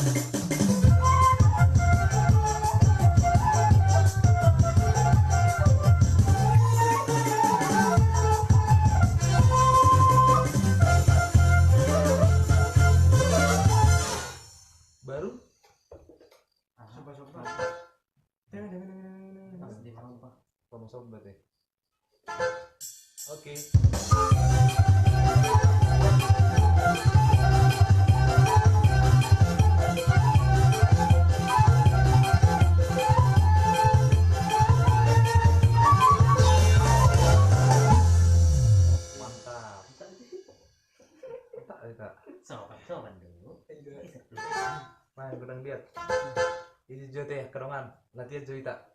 Baru Sobat-sobat. sama sobat ya. Oke. Mantap. Mantap. Sobat dulu. Main kurang lihat. Ini Jo teh kerongan. Latihan Jo tak.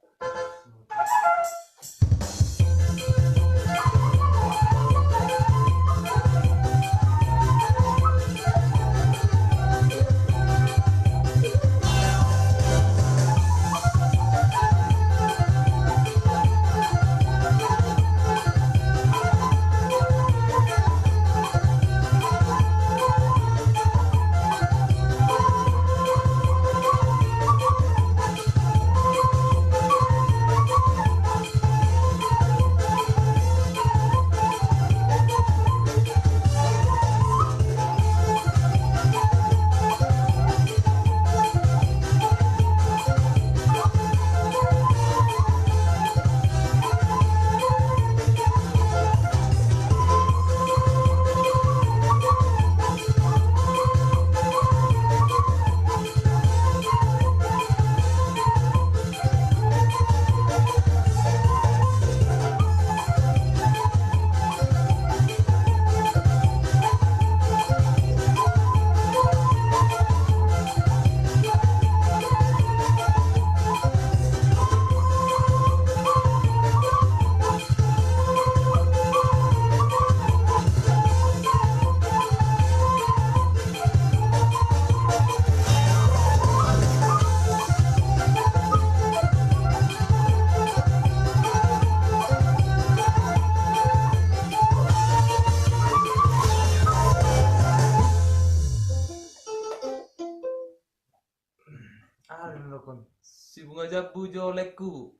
Si bunga jambu jolekku.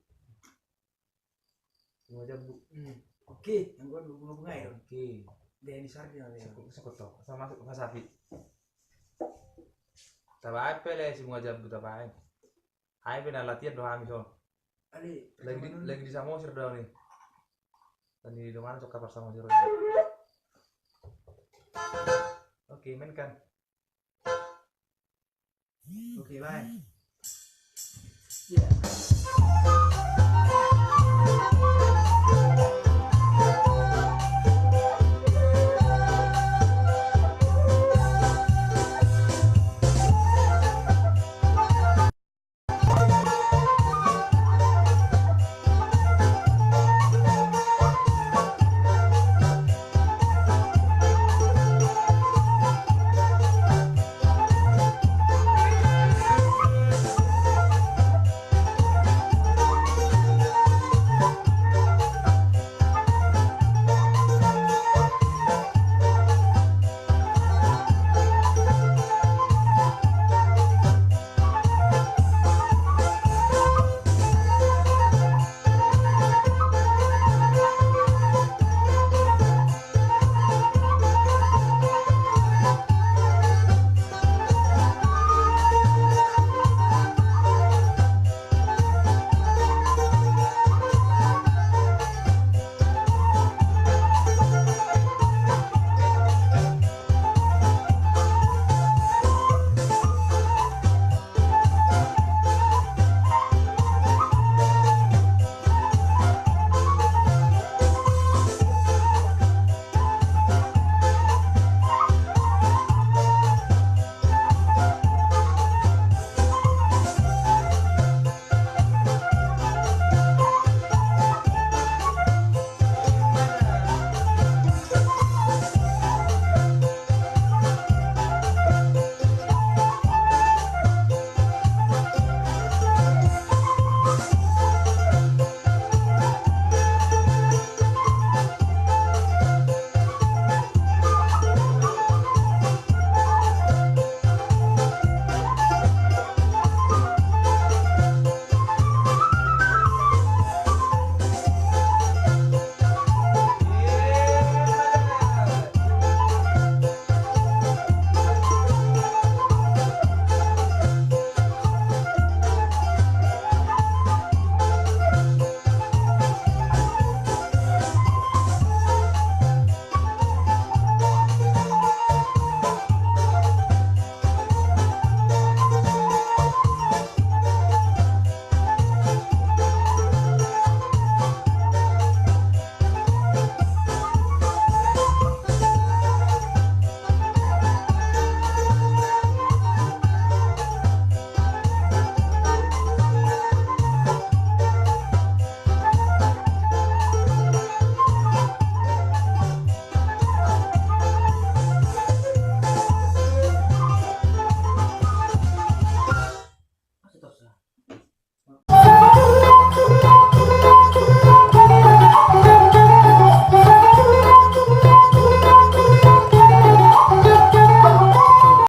Bunga jambu. Oke, yang gua bunga-bunga ya. Oke. Denny Sardi ya. Sekoto sama Mas Afi. Tabai pele si bunga jambu tabai. Hai pena latihan doa misal. Ali, Lagi di Samosir doang nih. Tadi di mana cokap Samosir. Oke, main kan. Oke, bye. Ya.